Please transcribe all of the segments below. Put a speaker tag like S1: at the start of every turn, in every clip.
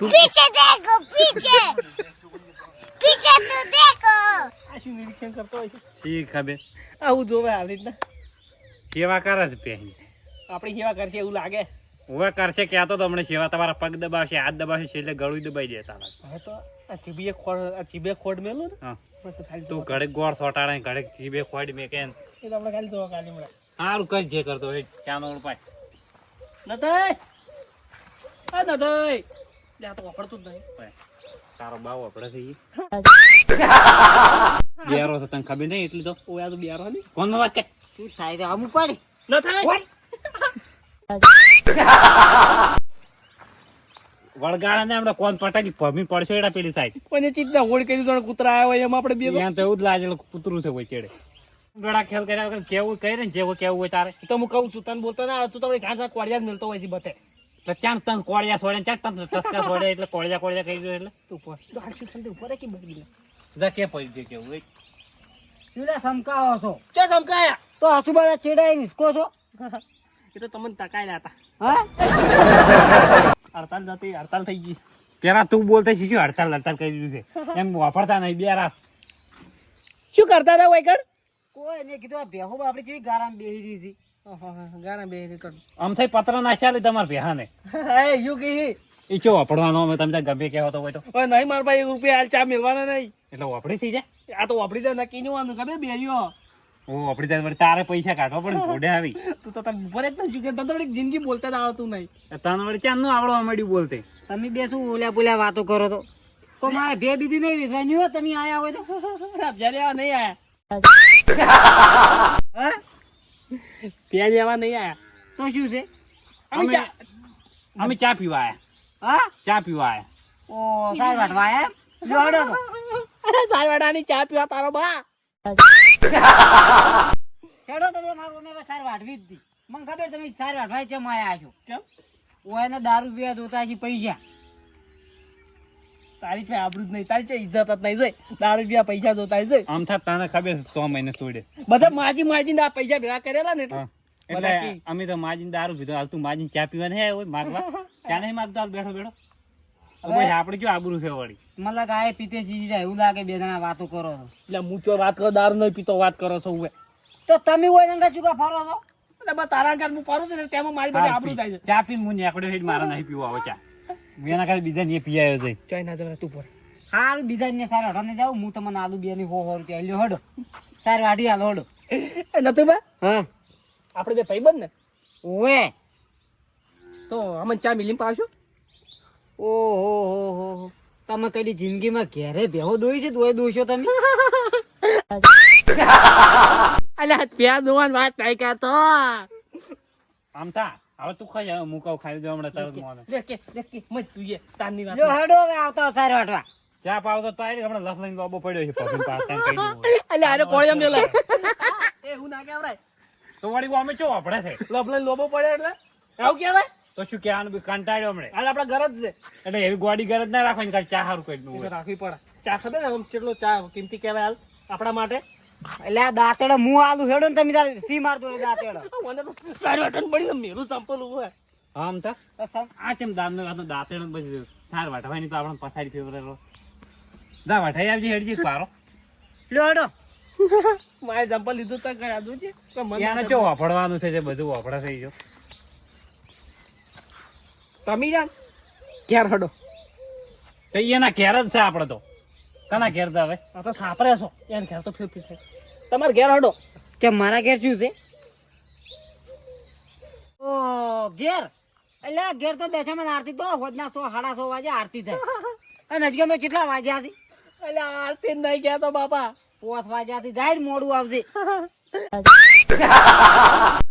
S1: पीछे देखो पीछे पीछे तो देखो
S2: આ શું નિરીક્ષણ કરતો હોય છે
S3: શી ખબર
S2: આવું જોવે આવી રીતના
S3: સેવા કરે છે પહેલી
S2: આપણી સેવા કરશે એવું લાગે
S3: હવે કરશે કહેતો તો હમણાં સેવા તમારા પગ દબાવશે હાથ દબાવશે છેલ્લે ગળું દબાઈ દેતા
S2: હવે તો આ જીભે ખોડ મેલું ને
S3: હા
S2: બસ તો ખાલી
S3: તું ઘડે ગોળ સોટાડે ઘડે જીભે ખોડ મેં કે
S2: એટલે આપણે ખાલી જોવા કાલી મળે
S3: સારું કર જે કરતો હોય ચાનો ઉપાય
S2: નથઈ આ નથઈ લે આ તો વખડતું જ નહીં
S3: તારો બાવ આપણે થઈ બેરો છે તને ખબર નહીં એટલી તો
S2: ઓયા તો બિયારો નહીં
S3: કોણ વાત કે
S1: શું થાય તો અમુક પાડી
S2: નથઈ
S3: વળગાળા ને આપણે કોણ પટાકી ભમી પડશો એડા પેલી સાઈડ
S2: કોઈને ચીજના હોડ કરી તો કૂતરા આવ્યા હોય એમાં આપણે બે
S3: ત્યાં તો એવું જ લાગેલું કૂતરું છે કોઈ ચેડે ગળા ખેલ કર્યા વગર કેવું કહે ને જેવું કેવું હોય તારે
S2: તો હું કહું છું તને બોલતો ના આવે તું તો ઘાસા કોળિયા જ મળતો હોય છે બતે
S3: એટલે ત્યાં તન કોળિયા છોડે ને ત્યાં તન ટસકા છોડે એટલે કોળિયા કહી દો એટલે
S2: તું પર તો આખી ઠંડી ઉપર કે બગડી
S3: જા કે પડી દે કેવું હોય
S1: સીધા સમકાવો છો
S2: ચા સમકાયા
S1: તો આસુબાજા છેડાઈ નિસકો છો
S2: એ તો તમને તકાયેલા હતા
S1: હા
S2: હડતાલ જતી હડતાલ થઈ ગઈ
S3: પેલા તું બોલતા શીખ્યું હડતાલ કરી દીધું છે એમ વાપરતા નહીં બે રાત
S2: શું કરતા હતા વાયકડ
S1: કોઈ ને કીધું આ બેહો આપડી જેવી ગારામ બેહી રહી હતી
S2: ગાના બે તો
S3: આમ થઈ પત્ર નાખ્યા લે તમારે ભેહાને
S2: હે યુ કી
S3: એ ચો વાપરવાનો અમે તમે ત્યાં ગમે કહેવા તો હોય તો
S2: ઓય નહીં માર ભાઈ રૂપિયા હાલ ચા મેળવાના નહીં
S3: એટલે વાપરી થઈ જાય
S2: આ તો વાપરી જાય નક્કી નહીં વાનું ખબર બેરિયો
S3: ઓ વાપરી જાય વળી તારે પૈસા કાઢવા પડે ને ઘોડે આવી
S2: તું તો તને ઉપર એક તો જુગે તને તો વળી જિંદગી બોલતા જ આવડતું નહીં
S3: તને વળી ચાંદનું આવડવા મળ્યું બોલતે
S1: તમે બે શું ઓલ્યા બોલ્યા વાતો કરો તો મારે ભે બીજી નહીં વેચવાની હોય તમે આયા હોય તો
S2: જ્યારે આવા નહીં આયા
S1: હા
S2: પ્યાજ આવા નહીં આયા
S1: તો શું છે
S3: અમે ચા પીવા આયા
S1: હા
S3: ચા પીવા આયા
S1: ઓ સાર વાટવા આયા જો હડો તો
S2: અરે સાયવાડાની ચા પીવા તારો બા
S1: હેડો તમે મારું અમે સાર વાટવી જ હતી મને ખબર તમે સાર વાટવા ચમ આયા છો
S2: કેમ
S1: ઓયને દારૂ પીવા જોતા છે પૈસા
S2: તારી છે આબરૂ જ નહીં તારી છે ઇજ્જત જ નહીં જોઈ દારૂ રૂપિયા પૈસા જોતા જોઈ
S3: આમ થા તને ખબર છે 100 મહિને છોડે
S2: બધા માજી આ પૈસા ભેગા કરેલા ને એટલે
S3: એટલે અમે તો માજીને દારૂ પીધો હાલ તું માજીને ચા પીવા નહીં હોય માગવા ચા નહીં માગતો હાલ બેઠો બેઠો ભાઈ આપણે કયો આબરૂ છે વળી
S1: મને ગાય પીતે ચીજી જાય એવું લાગે બે જણા વાતો કરો છો
S2: એટલે મૂચો વાત કરો દારૂ નહીં પીતો વાત કરો છો હવે
S1: તો તમે હોય રંગા ચૂકા ફરો છો
S2: એટલે બસ તારા ઘર હું ફરું છું ને તેમાં મારી બધી આબરૂ થાય છે
S3: ચા પીને હું નીકળ્યો હેડ મારા નહીં પીવો આવે ચા હું એના કારણે બીજા ને પીયાયો છે
S2: ચાઈ ના જરા તું પર
S1: હારું બીજા ને સાર વાટવાને જાઉં હું તમને આલુ બે ની 100 રૂપિયા લ્યો હડો સાર વાટી હાલો હડો
S2: એ નતું બા
S1: હા
S2: આપણે બે ભાઈબંધ ને
S1: ઓએ
S2: તો અમને ચા મિલીને પાવશો
S1: ઓહો તમે કદી જિંદગીમાં ઘેરે બેહો દોઈ છે તોય દોશો તમે
S2: અલ્યા પ્યાજ દોવાની વાત નહીં કરતો
S3: આમ થા હવે તું ખાઈ હવે મુકાવ ખાઈ દો હમણાં તરત મોને
S2: દેખ કે મત તું એ તારની વાત
S1: લ્યો હડો હવે આવતા સાર વાટવા
S3: ચા પાવ તો તારી હમણાં લફ લઈને લોબો પડ્યો છે પગન પાસ તને કહી દઉં
S2: અલ્યા આને કોળિયા મેલા એ હું ના કેવરાય
S3: તો વળી અમે ચો આપડે છે
S2: લફલે લોબો પડે એટલે આવું કહેવાય
S3: તો શું કહેવાનું બી કંટાળ્યો હમણે
S2: હાલ આપણા ઘર જ છે
S3: એટલે એવી ગોડી ગરજ ના રાખવાની કાલ ચા સારું કરી
S2: એ તો
S3: દઉં
S2: રાખવી પડે ચા ખબર ને આમ કેટલો ચા કિંમતી કહેવાય હાલ આપણા માટે
S1: એટલે આ દાંતેડો મું આલુ હેડો ને તમે તાર સી મારતો રે દાંતેડો
S2: મને તો સારું અટન પડી ને મેરું સંપલ હોય
S3: આમ તો આ ચેમ દાંત નો દાંતેડો પછી સાર વાટવાની તો આપણે પથારી ફેવરેલો જા વાઠાઈ આવજે હેડજી પારો
S1: લ્યો હડો
S2: મારે સંપલ લીધું તો કઈ આદું છે તો મને
S3: એને ચો વાપરવાનું છે જે બધું વાપરા થઈ ગયો
S2: તમે જાન ક્યાં હડો
S3: તો એના ઘેર જ છે આપડે તો કના ઘેર છે હવે
S2: આ તો સાપરે છો એને ઘેર તો ફેર છે તમારે ઘેર હડો
S1: કે મારા ઘેર શું છે ઓ ઘેર એટલે આ ઘેર તો દશામાં આરતી તો હોદના 100 સાડા 100 વાગે આરતી થાય અને હજી તો કેટલા વાગ્યા હતી
S2: એટલે આરતી નહીં ગયા તો બાપા
S1: 5 વાગ્યાથી જાય ને મોડું આવશે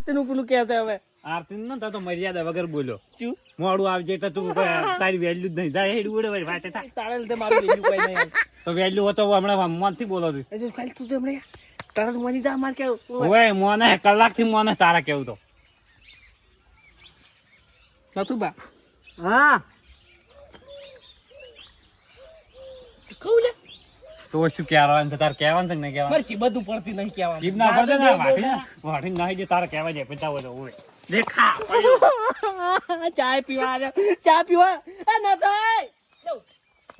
S2: તેનું પેલું કે છે હવે
S3: આરતી ન તો મર્યાદા વગર બોલ્યો
S2: શું
S3: મોડું આવજે એટલે તું તારી વેલ્યુ જ નહીં જાય હેડ ઉડે વળી વાટે થાય
S2: તારે લીધે મારું વેલ્યુ કોઈ નહીં
S3: તો વેલ્યુ હતો હમણાં મનથી બોલો છું
S2: એ ખાલી તું હમણાં તારા મની જા માર કેવું
S3: ઓય મોને કલાકથી મોને તારા કેવું તો
S2: નતું બા
S1: હા
S2: કહું લે
S3: તો શું કહેવાનું છે તારે કહેવાનું છે કે નહીં કહેવાનું
S2: મારે ચીબતું પડતી નહીં કહેવાનું
S3: જીભ ના પડે ને વાટી નાખી દે તારે કહેવા જાય પિતા હોય તો ઓય દેખા
S2: ચા પીવા એ નતો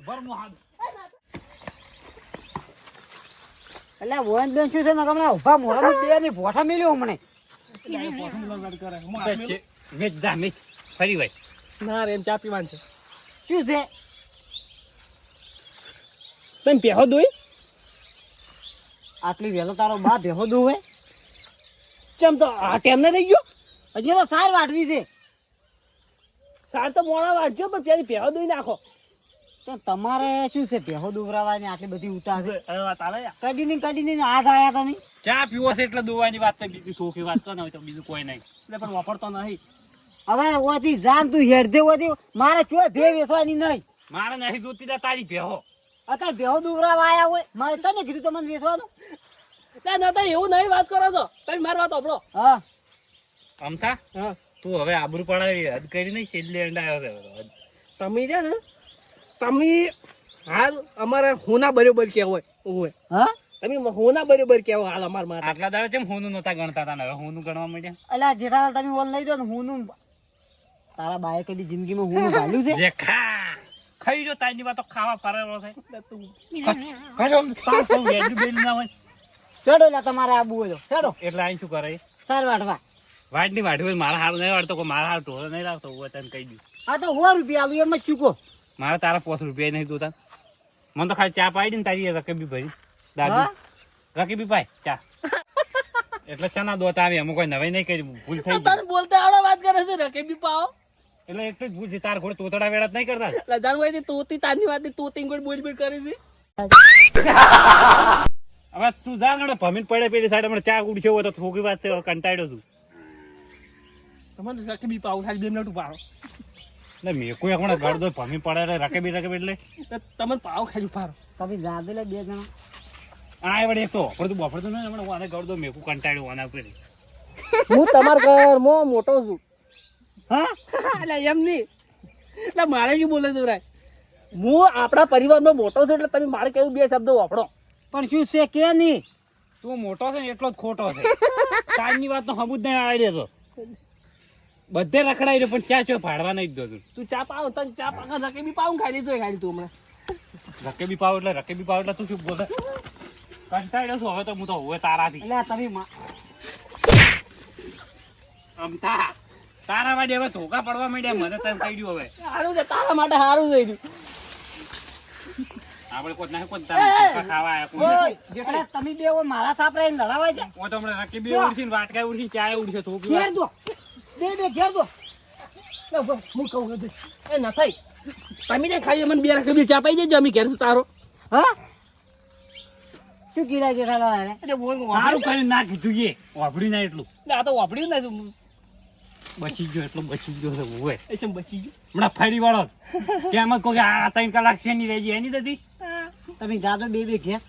S3: ભર મો હાથ
S1: એટલે વોન બેન શું છે ને હમણાં ઉભા મોઢામાં બે ની ભોઠા મેલ્યો હમણે
S3: મેચ દા મેચ ફરી ભાઈ
S2: ના રે એમ ચા પીવાનું છે
S1: શું છે
S2: તમે પહેરો દોઈ
S1: આટલી વહેલો તારો બા ભેહો દુવે
S2: ચમ તો આ ટાઈમ ને રહી ગયો
S1: હજી તો સાર વાટવી છે
S2: સાર તો મોડા વાંચજો પણ પેલી પહેરો દોઈ નાખો
S1: તો તમારે શું છે ભેહો દુવરાવાની આટલી બધી ઉતાર છે
S2: હવે વાત આવે
S1: કડીને હાથ આયા તમે
S3: ચા પીવો છે એટલે દોવાની વાત છે બીજું સોખી વાત કરો ને તો બીજું કોઈ નહીં
S2: એટલે પણ વાપરતો નહીં
S1: હવે ઓથી જાન તું હેડજે ઓથી મારે ચોય ભે વેચવાની નહીં
S3: મારે નહીં જોતી તા તારી ભેહો
S1: અત્યારે ભેહો દુવરાવા આયા હોય મારે તને કીધું તમને વેચવાનું
S2: ના ના તો એવું નહીં વાત કરો છો તમે મારી વાત સાંભળો
S1: હા
S3: અમથા
S2: હા
S3: તું હવે આબરૂ પડાવી હદ કરી નહીં છેલ્લે એન્ડ આવ્યો છે
S2: તમે છે ને તમે હાલ અમારે હોના બરોબર કહેવાય હોય
S1: હા
S2: તમે હોના બરોબર કહેવો હાલ અમાર માટે
S3: આટલા દાડા કેમ હોનું નતા ગણતા તા ને હવે હોનું ગણવા માંડ્યા
S1: અલ્યા જેઠાલાલ તમે ઓલ લઈ દો ને હું તારા બાએ કદી જિંદગીમાં હું ઘાલ્યું છે
S3: જે ખાઈ જો તારી વાતો ખાવા ફરેલો છે
S1: ચડો એટલે તમારે આબુ હોય તો ચડો
S3: એટલે અહીં શું કરે
S1: સાર વાટવા
S3: વાટ ની વાઢી હોય મારા હાર નહીં વાળતો મારા હાર ઢોરો નહીં લાવતો હું તને કહી દઉં
S1: આ તો 100 રૂપિયા આલું એમ જ ચૂકો
S3: મારે તારા 5 રૂપિયા નહીં જોતા મને તો ખાલી ચા પાડી ને તારી રકેબી ભાઈ દાદી રકેબી પાય ચા એટલે શાના દોત આવી અમુક કોઈ નવાઈ નહીં કરી ભૂલ થઈ ગઈ
S2: તને બોલતા આવડે વાત કરે છે ને કે બી પાવો
S3: એટલે એટલે જ ભૂલ છે તાર ઘોડે તોતડા વેળા નહીં કરતા
S2: લજાનભાઈ તોતી તારની વાત તોતી ગોળ બોલ બોલ કરી છે
S3: હવે તું જા ને ભમીને પડે પેલી સાઈડ હમણાં ચા ઉડ્યો હોય તો થોકી વાત છે કંટાળ્યો છું
S2: તમારે કે બી પાવો ખાલી 2 મિનિટ ઉભા
S3: એટલે મેં કોઈ હમણાં ગળદો ભમી પડે રકેબી એટલે
S2: તમે પાવો ખાલી ઉભા
S1: તમે જાદે લે બે જણા
S3: આ વડે એક તો ઓફરતું બફરતું નહીં હમણાં વાને ગળદો મેકું કંટાળ્યો વાના ઉપર
S2: હું તમાર ઘરમાં મોટો છું
S1: હા
S2: એટલે એમ નહીં એટલે મારે શું બોલે છે રાય હું આપણા પરિવારમાં મોટો છું એટલે તમે મારે કેવું 2 શબ્દો વાપરો
S1: પણ શું છે કે નહીં
S3: તું મોટો છે ને એટલો જ ખોટો છે તારની વાત તો હમું જ નહીં આવી રહ્યો બધે રખડાઈ રહ્યો પણ ચા ચો ફાડવા નહીં દો
S2: તું ચા પાવ તને ચા પાકા રકે બી પાવ ખાઈ લીધો ખાલી તું હમણાં
S3: રકેબી પાવ એટલે તું શું બોલે કંટાળ્યો છું હવે તો હું તો હવે તારાથી
S1: એટલે તમે
S3: અમથા તારા વાડે હવે ધોકા પડવા માંડ્યા મને તને કહી દઉં હવે
S2: સારું છે તારા માટે સારું થઈ ગયું
S3: આપણે કોઈ નહીં કોઈ ધોકા ખાવા આયા કોઈ
S1: ઓય જેઠા તમે બે ઓય મારા સાપરે લડાવાય છે
S3: હું તો હમણાં રકેબી ઉડશી ને વાટકા ઉડશી ચા ઉડશે થોકી
S1: ઘેર દો બે ઘેર દો
S2: હું કહું એ ન થઈ તમે ને ખાલી મને 2 રકે બી ચા પાઈ દેજો અમે ઘેર તારો
S1: હા શું કીડા જેઠાલાલ આને
S2: એટલે બોલ
S3: સારું કરીને ના કીધું એ વાપડી ના એટલું
S2: આ તો વાપર્યું ને
S3: બચી ગયો એટલો બચી ગયો છે હોય
S2: એ છે બચી ગયું
S3: હમણાં ફરી વાળો કેમ જ કોઈ આ 3 કલાક છે ની રહી એની દધી
S1: તમે જાદો બે ઘેર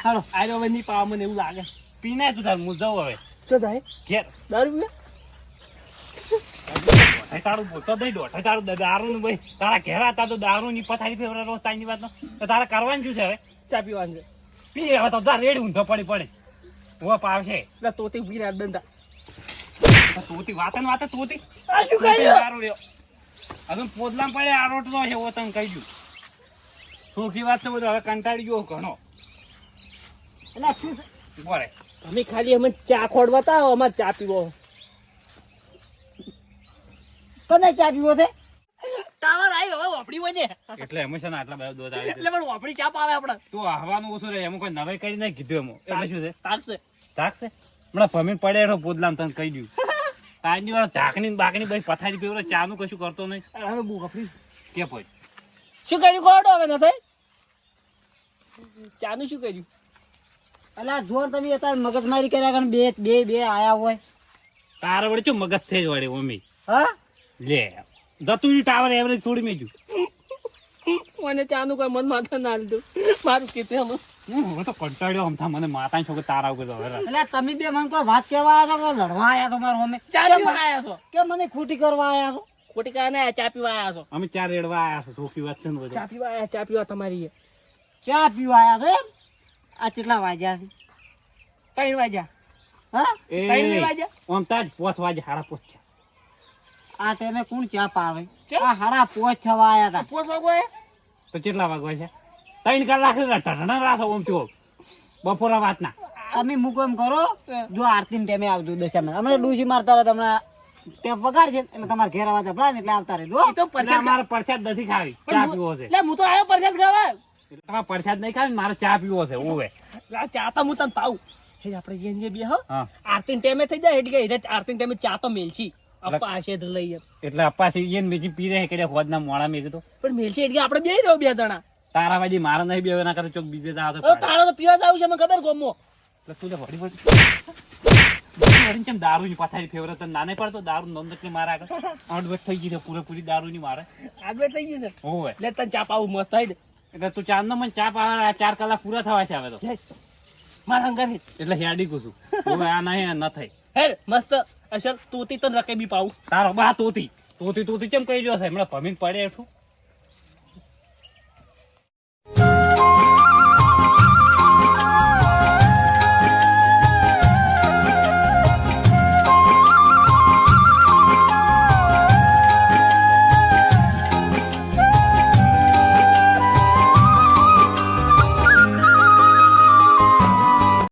S1: હાલો
S2: આરો હવે નહીં પાવા મને એવું લાગે
S3: પીને તું તાર હું જાઉં હવે
S2: તો થાય
S3: ઘેર
S2: દારૂ પીવે
S3: તારું બોલતો દઈ દોઢ તારું દારૂ નું ભાઈ તારા ઘેર હતા તો દારૂ ની પથારી ફેવરે રોજ તારી વાત તો તારે કરવાનું શું છે હવે
S2: ચા પીવાનું છે
S3: પી હવે તો તાર રેડ ઊંધો પડી પડે હું પાવશે
S2: એટલે તોતી પી રાત બંધા
S3: તોતી વાતે ને વાતે તોતી
S2: આ શું કર્યું
S3: દારૂ રહ્યો હવે પોદલામ પડે આ રોટલો છે ઓ તને કહી દઉં સુખી વાત તો બધું હવે કંટાળી ગયો ઘણો
S1: એટલે શું
S3: બોલે
S2: અમે ખાલી અમે ચા ખોડવા તા અમારે ચા પીવો
S1: કને ચા પીવો છે
S2: ટાવર આવી હવે વાપડી હોય ને
S3: એટલે એમ છે ને આટલા બધા દોધ આવે
S2: એટલે પણ વાપડી ચા પાવે આપણે
S3: તું હવાનું ઓછું રહે એમ કોઈ નવાઈ કરી નહીં કીધું એમ એટલે શું છે
S2: તાકશે
S3: ધાકશે હમણાં ભમીને પડે એનો પોદલામ તને કહી દઉં તારની વાળો ઢાકણી ને બાકણી બધી પથારી પીવડે ચા નું કશું કરતો નહીં
S2: હવે બહુ વાપરી
S3: કે પછી
S2: શું કર્યું ખોડો હવે ન થાય ચા નું શું કર્યું
S1: અલા જો તમે અત્યારે મગજમારી કર્યા કારણ બે આયા હોય
S3: તારા વડે શું મગજ છે જ વડે મમ્મી
S1: હા
S3: લે જતું ટાવર એવરેજ છોડી મેજું
S2: મને ચા નું કોઈ મન માથા ના લીધું મારું કીધું અમે
S3: હું તો કંટાળ્યો અમથા મને માતા છોકરો તારા ઉપર હવે
S1: એટલે તમે બે મને કોઈ વાત કહેવા આવ્યા છો કે લડવા આવ્યા છો મારો અમે
S2: ચા પીવા આયા છો
S1: કે મને ખોટી કરવા આવ્યા છો
S2: ખોટી કા ના ચા પીવા આયા છો
S3: અમે ચાર રેડવા આવ્યા છો છોકરી વાત છે ને બધું
S2: ચા પીવા આયા ચા પીવા તમારી
S1: ચા પીવા આવ્યા છો એમ આ કેટલા વાગ્યા છે
S2: 3 વાગ્યા
S1: હા
S3: એ
S2: 3 વાગ્યા
S3: આમ તાજ 5 વાગે 5:30 છે
S1: આ ટાઈમે કોણ ચા પાવે
S2: ચા?
S1: આ 5:30 થવા આવ્યા હતા
S2: પોસ વાગો
S3: તો કેટલા વાગવા છે 3 કલાક ઢઢણા રાખો ઓમ થયો બપોરા વાતના
S1: તમે મૂકો એમ કરો જો આરતી ને ટાઈમે આવજો દશામાં હમણાં ડૂસી મારતા રહો હમણાં ટેપ વગાડ છે એટલે તમારે ઘેર અવાજ અપડા એટલે આવતા રહેજો
S2: એ તો
S3: એટલે
S2: પરસાદ
S3: મારે પ્રસાદ નથી ખાવી ચા પીવો છે
S2: એટલે હું તો આવ્યો પરસાદ ખાવા
S3: એટલે તમારે પ્રસાદ નહીં ખાવી મારે ચા પીવો છે ઓવે
S2: આ ચા તો હું તને પાઉં હે આપણે યેન જે બે હો
S3: હા
S2: આરતી ટાઈમે થઈ જાય એટલે કે આરતી ટાઈમે ચા તો મેલશી અપ્પા આશેદ લઈએ
S3: એટલે અપ્પા સીજન બીજી પી રહે કે હોદના મોડા મેં કીધું
S2: પણ મેલશી એટલે આપણે બે રહ્યો બે જણા
S3: તારા વાજી મારે નહીં બે ના કરે ચોક બીજે જાવ તો
S2: ઓ તારો તો પીવા જાવ છે મને ખબર ગોમો
S3: એટલે તું તો વળી કેમ દારૂ ની પથારી ફેવરે તને ના નહીં પડતો દારૂ નોંધ કે મારા આગળ અડવટ થઈ ગઈ છે પૂરેપૂરી દારૂ ની મારે
S2: આગળ થઈ ગયું છે
S3: હોવે
S2: એટલે તને ચા પાવું મસ્ત થઈ દે
S3: એટલે તું ચાંદ મને ચા પાવા 4 કલાક પૂરા થવા છે હવે તો
S2: મારા અંગાથી
S3: એટલે હેડી કું છું હવે આ નહીં ન થઈ
S2: હે મસ્ત અસલ તોતી તને રકે બી પાવું
S3: તારો બા તોતી કેમ કહી રહ્યો છે હમણાં ભમીને પડે એઠું